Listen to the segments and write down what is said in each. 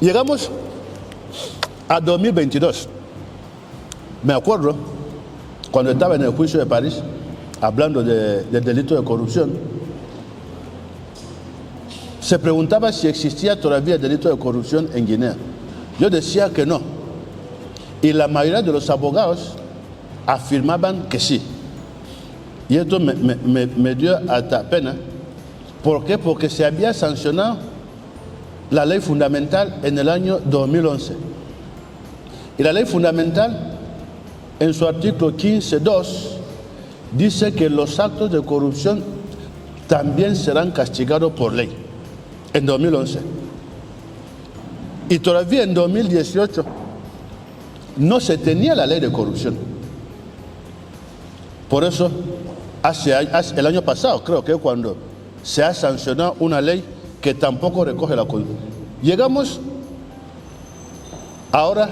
Llegamos a 2022. Me acuerdo, cuando estaba en el juicio de París, hablando del delito de corrupción, se preguntaba si existía todavía el delito de corrupción en Guinea. Yo decía que no. Y la mayoría de los abogados afirmaban que sí. Y esto me dio hasta pena. ¿Por qué? Porque se había sancionado la ley fundamental en el año 2011. Y la ley fundamental, en su artículo 15.2, dice que los actos de corrupción también serán castigados por ley, en 2011. Y todavía en 2018 no se tenía la ley de corrupción. Por eso, el año pasado, creo que cuando se ha sancionado una ley que tampoco recoge la corrupción. Llegamos ahora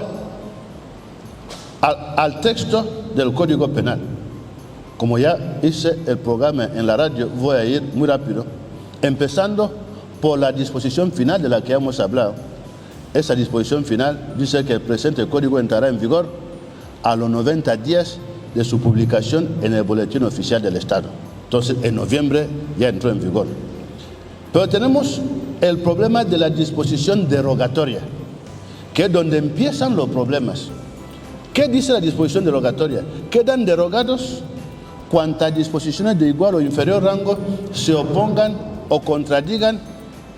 al texto del Código Penal. Como ya hice el programa en la radio, voy a ir muy rápido, empezando por la disposición final de la que hemos hablado. Esa disposición final dice que el presente código entrará en vigor a los 90 días de su publicación en el Boletín Oficial del Estado. Entonces, en noviembre ya entró en vigor. Pero tenemos el problema de la disposición derogatoria, que es donde empiezan los problemas. ¿Qué dice la disposición derogatoria? Quedan derogados cuantas disposiciones de igual o inferior rango se opongan o contradigan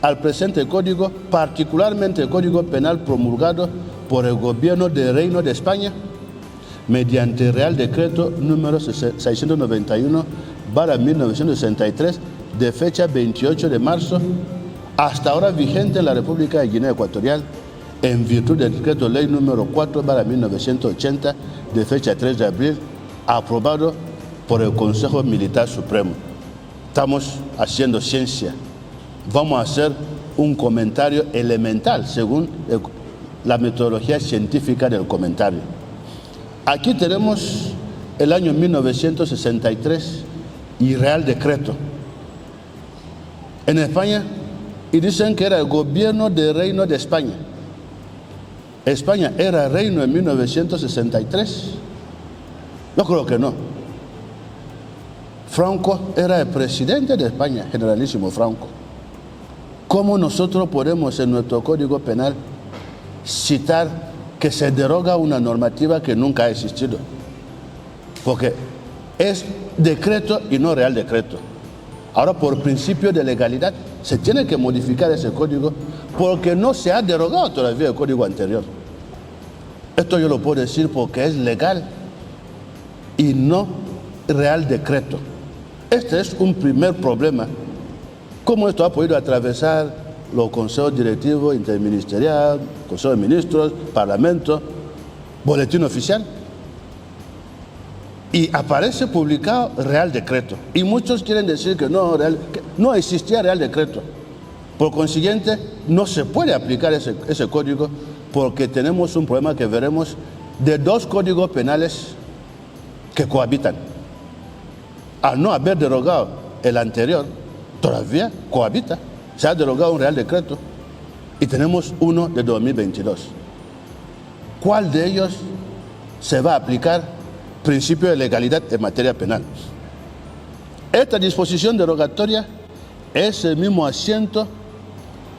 al presente código, particularmente el Código Penal promulgado por el Gobierno del Reino de España mediante Real Decreto número 691/1963 de fecha 28 de marzo, hasta ahora vigente en la República de Guinea Ecuatorial, en virtud del Decreto Ley número 4/1980 de fecha 3 de abril, aprobado por el Consejo Militar Supremo. Estamos haciendo ciencia. Vamos a hacer un comentario elemental según la metodología científica del comentario. Aquí tenemos el año 1963 y Real Decreto. En España, y dicen que era el Gobierno del Reino de España. ¿España era reino en 1963? Yo creo que no. Franco era el presidente de España, generalísimo Franco. ¿Cómo nosotros podemos en nuestro Código Penal citar que se deroga una normativa que nunca ha existido? Porque es decreto y no Real Decreto. Ahora, por principio de legalidad, se tiene que modificar ese código porque no se ha derogado todavía el código anterior. Esto yo lo puedo decir porque es legal y no Real Decreto. Este es un primer problema. ¿Cómo esto ha podido atravesar los consejos directivos, interministerial, Consejo de Ministros, Parlamento, Boletín Oficial? Y aparece publicado Real Decreto. Y muchos quieren decir que no existía Real Decreto. Por consiguiente, no se puede aplicar ese código porque tenemos un problema que veremos de dos códigos penales que cohabitan. Al no haber derogado el anterior, todavía cohabita. Se ha derogado un Real Decreto y tenemos uno de 2022. ¿Cuál de ellos se va a aplicar? Principio de legalidad en materia penal. Esta disposición derogatoria es el mismo asiento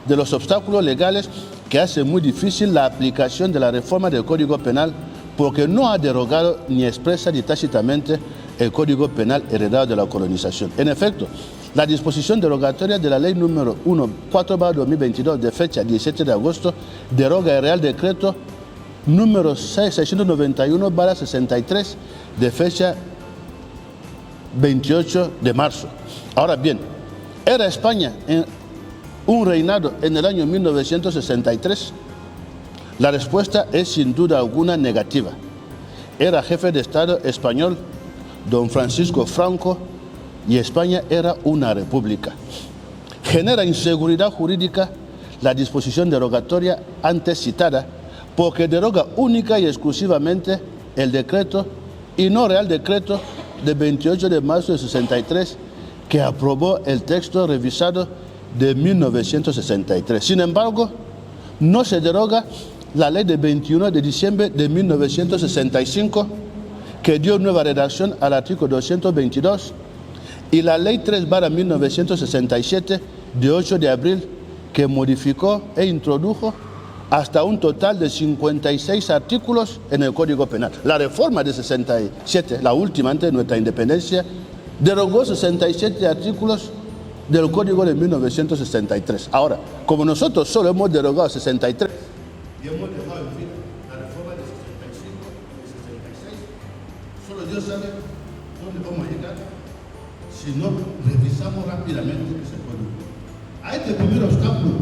de los obstáculos legales que hace muy difícil la aplicación de la reforma del Código Penal porque no ha derogado ni expresa ni tácitamente el Código Penal heredado de la colonización. En efecto, la disposición derogatoria de la Ley número 4/2022 de fecha 17 de agosto deroga el Real Decreto número 691/63 de fecha 28 de marzo. Ahora bien, ¿era España un reinado en el año 1963? La respuesta es sin duda alguna negativa. Era jefe de Estado español don Francisco Franco y España era una república. Genera inseguridad jurídica la disposición derogatoria antes citada porque deroga única y exclusivamente el decreto y no Real Decreto de 28 de marzo de 63 que aprobó el texto revisado de 1963. Sin embargo, No se deroga la ley de 21 de diciembre de 1965, que dio nueva redacción al artículo 222, y la ley 3/1967 de 8 de abril, que modificó e introdujo hasta un total de 56 artículos en el Código Penal. La reforma de 67, la última antes de nuestra independencia, derogó 67 artículos del Código de 1963. Ahora, como nosotros solo hemos derogado 63 y hemos dejado en fin la reforma de 65 y 66, solo Dios sabe dónde vamos a llegar si no revisamos rápidamente ese código. A este primer obstáculo,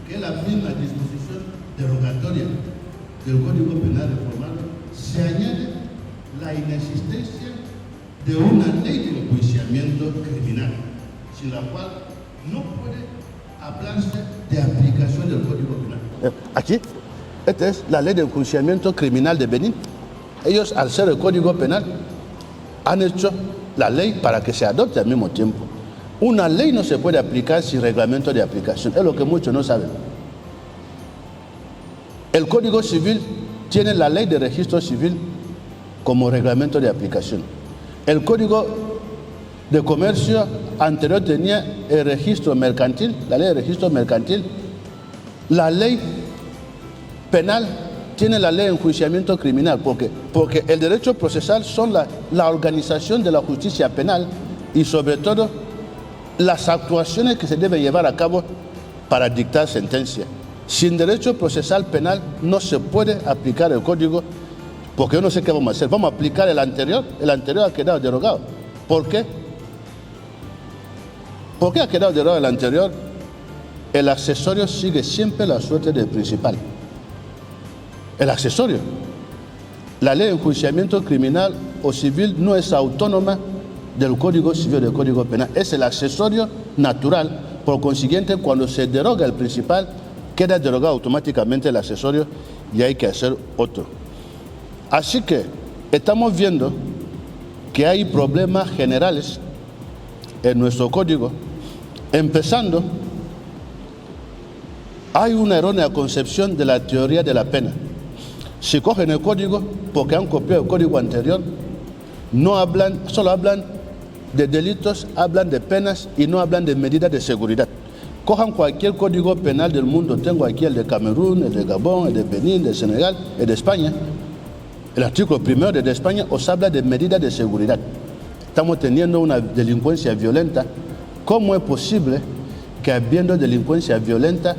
que es la misma disposición derogatoria del Código Penal reformado, se añade la inexistencia de una ley de enjuiciamiento criminal, sin la cual no puede hablarse de aplicación del Código Penal. Aquí, esta es la ley de enjuiciamiento criminal de Benín. Ellos, al ser el Código Penal, han hecho la ley para que se adopte al mismo tiempo. Una ley no se puede aplicar sin reglamento de aplicación, es lo que muchos no saben. El Código Civil tiene la ley de registro civil como reglamento de aplicación. El Código de Comercio anterior tenía el registro mercantil, la ley de registro mercantil. La ley penal tiene la ley de enjuiciamiento criminal, porque el derecho procesal son la organización de la justicia penal y sobre todo las actuaciones que se deben llevar a cabo para dictar sentencia. Sin derecho procesal penal no se puede aplicar el código, porque yo no sé qué vamos a hacer. Vamos a aplicar el anterior ha quedado derogado. ¿Por qué? ¿Por qué ha quedado derogado el anterior? El accesorio sigue siempre la suerte del principal. El accesorio. La ley de enjuiciamiento criminal o civil no es autónoma del Código Civil o del Código Penal. Es el accesorio natural. Por consiguiente, cuando se deroga el principal, queda derogado automáticamente el accesorio y hay que hacer otro. Así que estamos viendo que hay problemas generales en nuestro código. Empezando, hay una errónea concepción de la teoría de la pena. Si cogen el código, porque han copiado el código anterior, solo hablan de delitos, hablan de penas y no hablan de medidas de seguridad. Cojan cualquier código penal del mundo, tengo aquí el de Camerún, el de Gabón, el de Benín, de Senegal, el de España. El artículo primero de España os habla de medidas de seguridad. Estamos teniendo una delincuencia violenta. ¿Cómo es posible que habiendo delincuencia violenta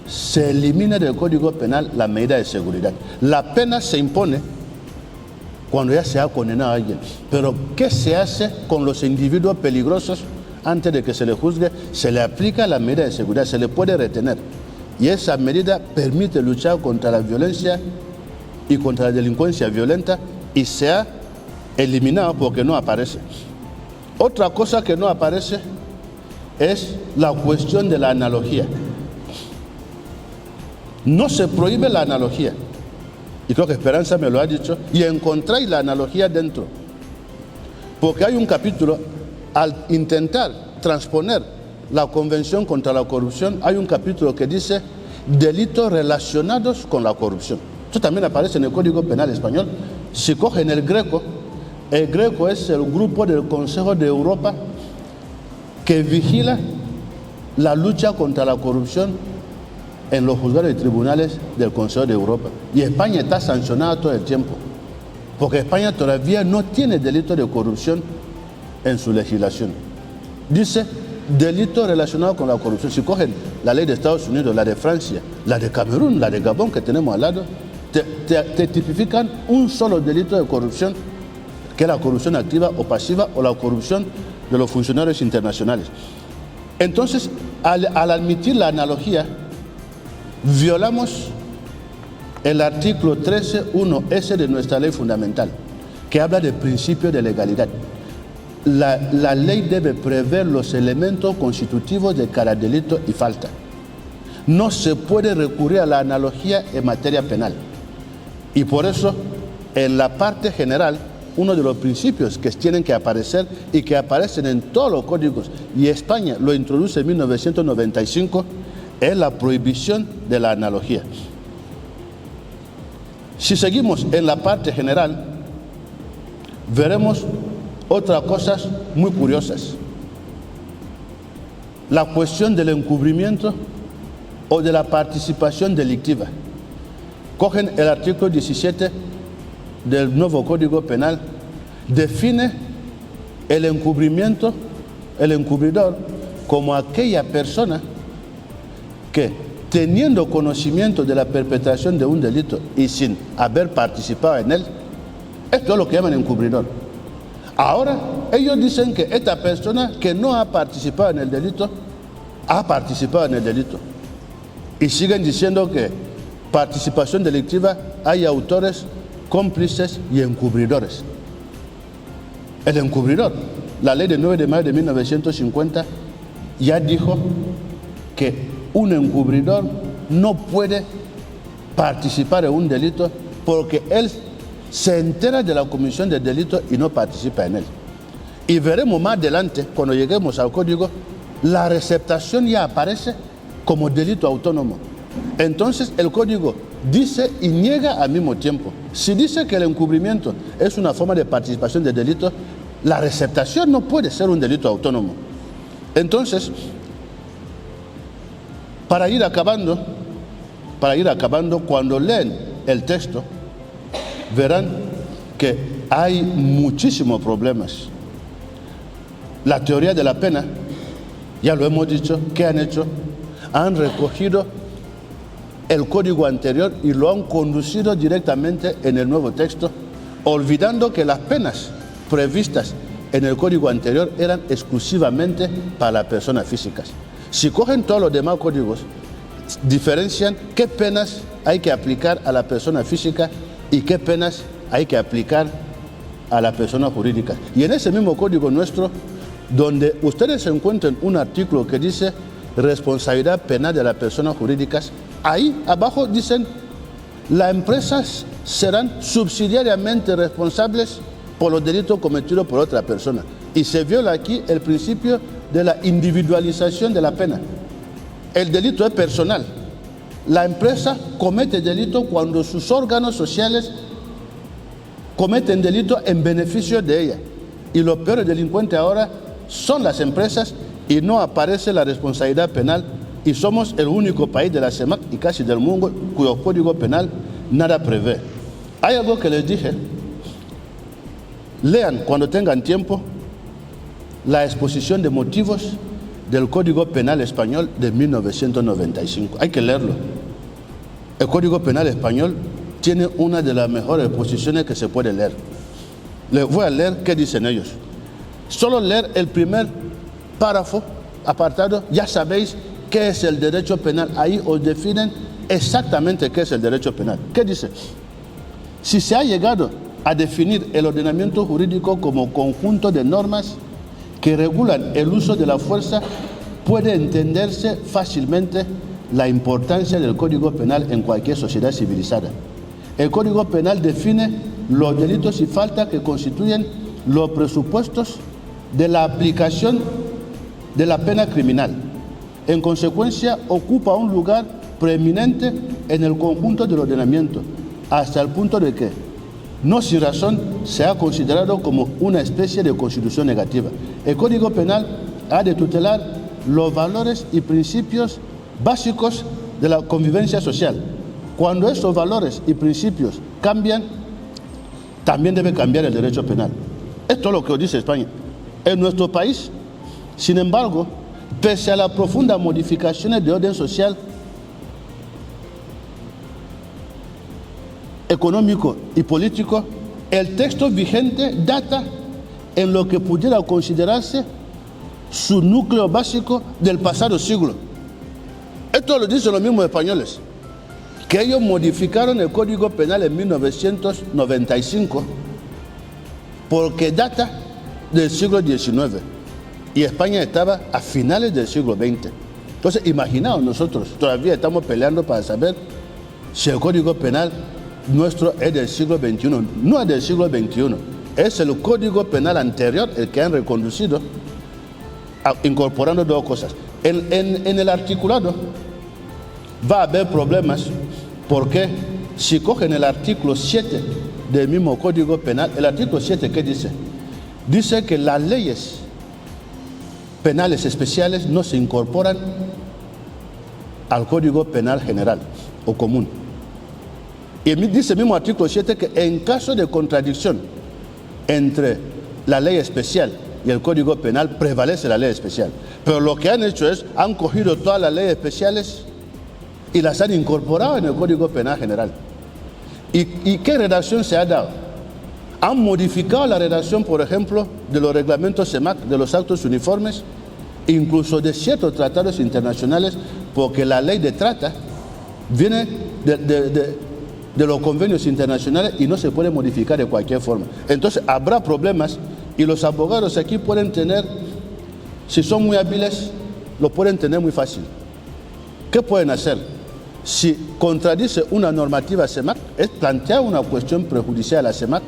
se elimine del Código Penal la medida de seguridad? La pena se impone cuando ya se ha condenado a alguien. Pero ¿qué se hace con los individuos peligrosos? Antes de que se le juzgue, se le aplica la medida de seguridad, se le puede retener. Y esa medida permite luchar contra la violencia y contra la delincuencia violenta, y se ha eliminado porque no aparece. Otra cosa que no aparece es la cuestión de la analogía. No se prohíbe la analogía, y creo que Esperanza me lo ha dicho, y encontráis la analogía dentro. Porque hay un capítulo, al intentar transponer la Convención contra la Corrupción, hay un capítulo que dice delitos relacionados con la corrupción. Esto también aparece en el Código Penal español. Si cogen el Greco es el grupo del Consejo de Europa que vigila la lucha contra la corrupción en los juzgados y tribunales del Consejo de Europa. Y España está sancionada todo el tiempo, porque España todavía no tiene delito de corrupción en su legislación. Dice delitos relacionados con la corrupción. Si cogen la ley de Estados Unidos, la de Francia, la de Camerún, la de Gabón que tenemos al lado, te tipifican un solo delito de corrupción, que es la corrupción activa o pasiva o la corrupción de los funcionarios internacionales. Entonces, al admitir la analogía, violamos el artículo 13.1s de nuestra ley fundamental, que habla del principio de legalidad. La ley debe prever los elementos constitutivos de cada delito y falta. No se puede recurrir a la analogía en materia penal. Y por eso, en la parte general, uno de los principios que tienen que aparecer y que aparecen en todos los códigos, y España lo introduce en 1995, es la prohibición de la analogía. Si seguimos en la parte general, veremos otras cosas muy curiosas. La cuestión del encubrimiento o de la participación delictiva. Cogen el artículo 17 del nuevo Código Penal, define el encubrimiento, el encubridor, como aquella persona que, teniendo conocimiento de la perpetración de un delito y sin haber participado en él, esto es lo que llaman encubridor. Ahora, ellos dicen que esta persona que no ha participado en el delito, ha participado en el delito. Y siguen diciendo que participación delictiva hay autores, cómplices y encubridores. El encubridor, la ley de 9 de mayo de 1950 ya dijo que un encubridor no puede participar en un delito porque él se entera de la comisión del delito y no participa en él. Y veremos más adelante, cuando lleguemos al código, la receptación ya aparece como delito autónomo. Entonces el código dice y niega al mismo tiempo. Si dice que el encubrimiento es una forma de participación del delito, la receptación no puede ser un delito autónomo. Entonces, para ir acabando, cuando leen el texto, verán que hay muchísimos problemas. La teoría de la pena, ya lo hemos dicho, ¿qué han hecho? Han recogido el código anterior y lo han conducido directamente en el nuevo texto, olvidando que las penas previstas en el código anterior eran exclusivamente para las personas físicas. Si cogen todos los demás códigos, diferencian qué penas hay que aplicar a la persona física y qué penas hay que aplicar a la persona jurídica. Y en ese mismo código nuestro, donde ustedes encuentran un artículo que dice responsabilidad penal de las personas jurídicas, ahí abajo dicen las empresas serán subsidiariamente responsables por los delitos cometidos por otra persona. Y se viola aquí el principio de la individualización de la pena. El delito es personal. La empresa comete delito cuando sus órganos sociales cometen delito en beneficio de ella. Y los peores delincuentes ahora son las empresas y no aparece la responsabilidad penal. Y somos el único país de la CEMAC y casi del mundo cuyo código penal nada prevé. Hay algo que les dije. Lean cuando tengan tiempo la exposición de motivos del Código Penal Español de 1995. Hay que leerlo. El Código Penal Español tiene una de las mejores exposiciones que se puede leer. Les voy a leer qué dicen ellos. Solo leer el primer párrafo, apartado, ya sabéis qué es el derecho penal. Ahí os definen exactamente qué es el derecho penal. ¿Qué dice? Si se ha llegado a definir el ordenamiento jurídico como conjunto de normas que regulan el uso de la fuerza, puede entenderse fácilmente la importancia del Código Penal en cualquier sociedad civilizada. El Código Penal define los delitos y faltas que constituyen los presupuestos de la aplicación de la pena criminal. En consecuencia, ocupa un lugar preeminente en el conjunto del ordenamiento, hasta el punto de que, no sin razón, se ha considerado como una especie de constitución negativa. El Código Penal ha de tutelar los valores y principios básicos de la convivencia social. Cuando esos valores y principios cambian, también debe cambiar el derecho penal. Esto es lo que dice España. En nuestro país, sin embargo, pese a las profundas modificaciones de orden social, económico y político, el texto vigente data en lo que pudiera considerarse su núcleo básico del pasado siglo. Esto lo dicen los mismos españoles, que ellos modificaron el Código Penal en 1995 porque data del siglo XIX y España estaba a finales del siglo XX. Entonces, imaginaos, nosotros todavía estamos peleando para saber si el Código Penal nuestro es del siglo XXI. No es del siglo XXI, es el Código Penal anterior el que han reconducido, incorporando dos cosas. En el articulado va a haber problemas porque si cogen el artículo 7 del mismo Código Penal, el artículo 7, ¿qué dice? Dice que las leyes penales especiales no se incorporan al Código Penal General o común. Y dice el mismo artículo 7 que en caso de contradicción entre la ley especial y el Código Penal, prevalece la ley especial. Pero lo que han hecho es, han cogido todas las leyes especiales y las han incorporado en el Código Penal General. ¿Y qué redacción se ha dado? Han modificado la redacción, por ejemplo, de los reglamentos CEMAC, de los actos uniformes, incluso de ciertos tratados internacionales, porque la ley de trata viene de los convenios internacionales y no se puede modificar de cualquier forma. Entonces habrá problemas y los abogados aquí pueden tener, si son muy hábiles, lo pueden tener muy fácil. ¿Qué pueden hacer? Si contradice una normativa CEMAC, es plantear una cuestión prejudicial a CEMAC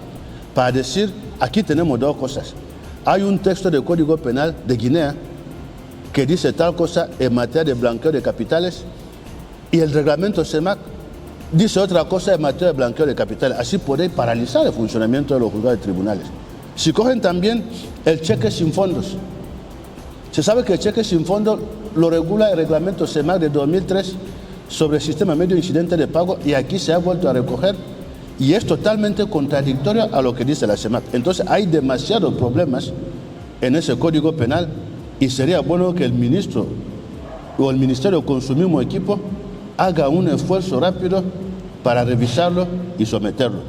para decir, aquí tenemos dos cosas. Hay un texto del Código Penal de Guinea que dice tal cosa en materia de blanqueo de capitales y el reglamento CEMAC dice otra cosa en materia de blanqueo de capitales. Así podéis paralizar el funcionamiento de los juzgados de tribunales. Si cogen también el cheque sin fondos, se sabe que el cheque sin fondos lo regula el reglamento CEMAC de 2003 sobre el sistema medio incidente de pago y aquí se ha vuelto a recoger y es totalmente contradictorio a lo que dice la CEMAC. Entonces hay demasiados problemas en ese Código Penal y sería bueno que el ministro o el Ministerio con su mismo equipo haga un esfuerzo rápido para revisarlo y someterlo.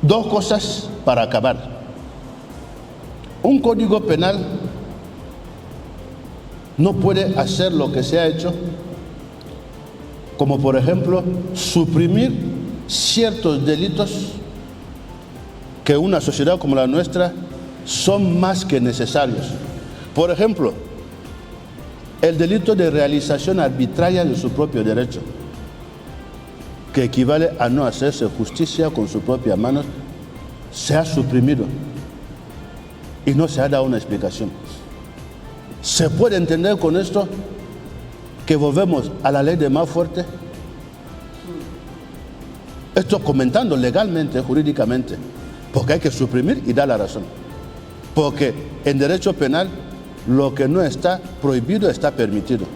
Dos cosas para acabar. Un código penal no puede hacer lo que se ha hecho, como por ejemplo suprimir ciertos delitos que una sociedad como la nuestra son más que necesarios. Por ejemplo, el delito de realización arbitraria de su propio derecho, que equivale a no hacerse justicia con sus propias manos, se ha suprimido y no se ha dado una explicación. ¿Se puede entender con esto que volvemos a la ley de más fuerte? Esto comentando legalmente, jurídicamente, porque hay que suprimir y dar la razón. Porque en derecho penal lo que no está prohibido está permitido.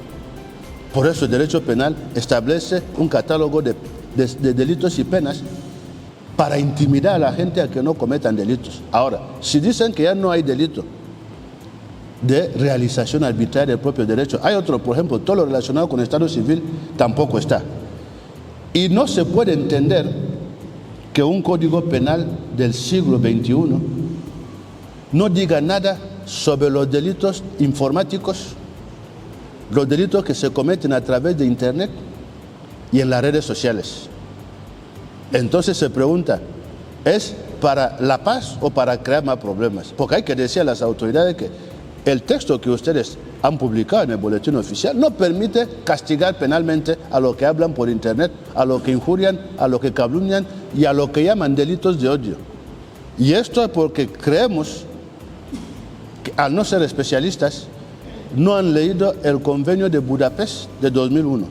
Por eso el derecho penal establece un catálogo de delitos y penas para intimidar a la gente a que no cometan delitos. Ahora, si dicen que ya no hay delito de realización arbitraria del propio derecho, hay otro, por ejemplo, todo lo relacionado con el Estado civil tampoco está. Y no se puede entender que un código penal del siglo XXI no diga nada sobre los delitos informáticos, los delitos que se cometen a través de Internet y en las redes sociales. Entonces se pregunta, ¿es para la paz o para crear más problemas? Porque hay que decir a las autoridades que el texto que ustedes han publicado en el boletín oficial no permite castigar penalmente a los que hablan por Internet, a los que injurian, a los que calumnian y a los que llaman delitos de odio. Y esto es porque creemos que, al no ser especialistas, no han leído el convenio de Budapest de 2001.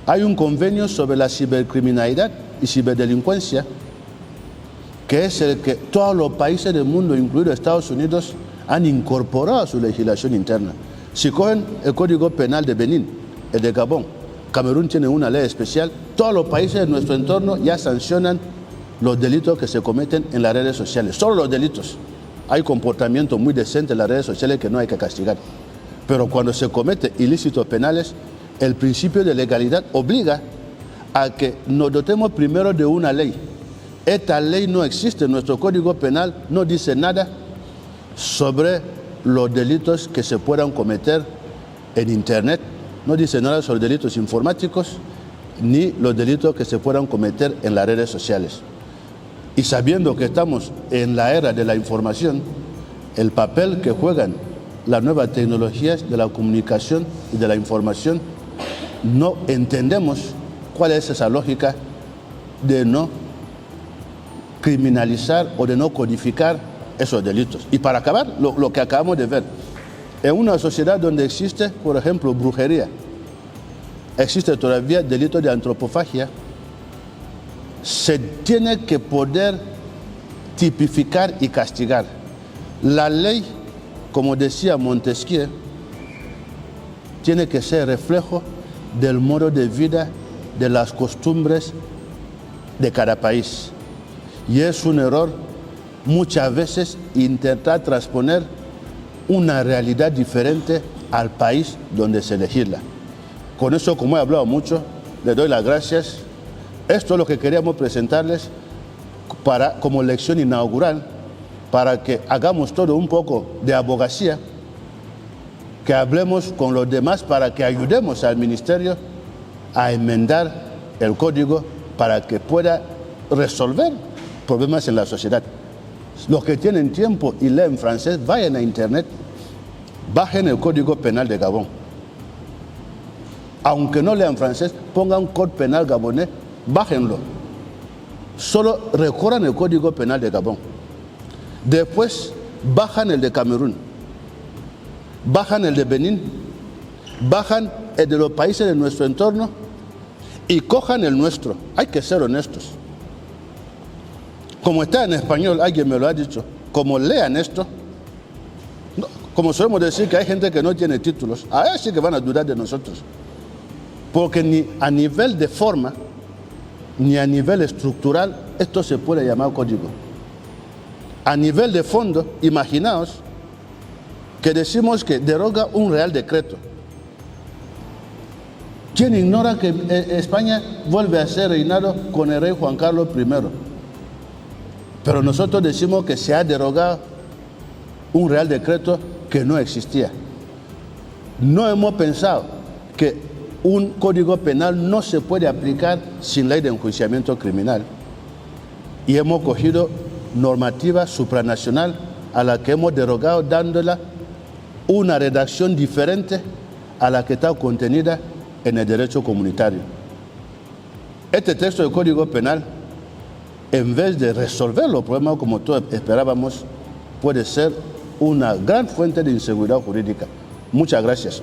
Hay un convenio sobre la cibercriminalidad y ciberdelincuencia que es el que todos los países del mundo, incluidos Estados Unidos, han incorporado a su legislación interna. Si cogen el Código Penal de Benín, el de Gabón, Camerún tiene una ley especial, todos los países de nuestro entorno ya sancionan los delitos que se cometen en las redes sociales. Solo los delitos. Hay comportamiento muy decente en las redes sociales que no hay que castigar. Pero cuando se cometen ilícitos penales, el principio de legalidad obliga a que nos dotemos primero de una ley. Esta ley no existe, nuestro Código Penal no dice nada sobre los delitos que se puedan cometer en Internet, no dice nada sobre delitos informáticos, ni los delitos que se puedan cometer en las redes sociales. Y sabiendo que estamos en la era de la información, el papel que juegan las nuevas tecnologías de la comunicación y de la información, no entendemos cuál es esa lógica de no criminalizar o de no codificar esos delitos. Y para acabar, lo que acabamos de ver, en una sociedad donde existe, por ejemplo, brujería, existe todavía delito de antropofagia, se tiene que poder tipificar y castigar. La ley, como decía Montesquieu, tiene que ser reflejo del modo de vida, de las costumbres de cada país. Y es un error muchas veces intentar transponer una realidad diferente al país donde se legisla. Con eso, como he hablado mucho, le doy las gracias. Esto es lo que queríamos presentarles como lección inaugural, para que hagamos todo un poco de abogacía, que hablemos con los demás para que ayudemos al ministerio a enmendar el código para que pueda resolver problemas en la sociedad. Los que tienen tiempo y leen francés, vayan a internet, bajen el Código Penal de Gabón. Aunque no lean francés, pongan un Código Penal gabonés, bájenlo. Solo recorran el Código Penal de Gabón. Después bajan el de Camerún, bajan el de Benín, bajan el de los países de nuestro entorno y cojan el nuestro. Hay que ser honestos. Como está en español, alguien me lo ha dicho, como lean esto, como solemos decir que hay gente que no tiene títulos, ahí sí que van a dudar de nosotros. Porque ni a nivel de forma, ni a nivel estructural, esto se puede llamar código. A nivel de fondo, imaginaos que decimos que deroga un real decreto. ¿Quién ignora que España vuelve a ser reinado con el rey Juan Carlos I? Pero nosotros decimos que se ha derogado un real decreto que no existía. No hemos pensado que un código penal no se puede aplicar sin ley de enjuiciamiento criminal. Y hemos cogido normativa supranacional a la que hemos derogado, dándola una redacción diferente a la que está contenida en el derecho comunitario. Este texto del Código Penal, en vez de resolver los problemas como todos esperábamos, puede ser una gran fuente de inseguridad jurídica. Muchas gracias.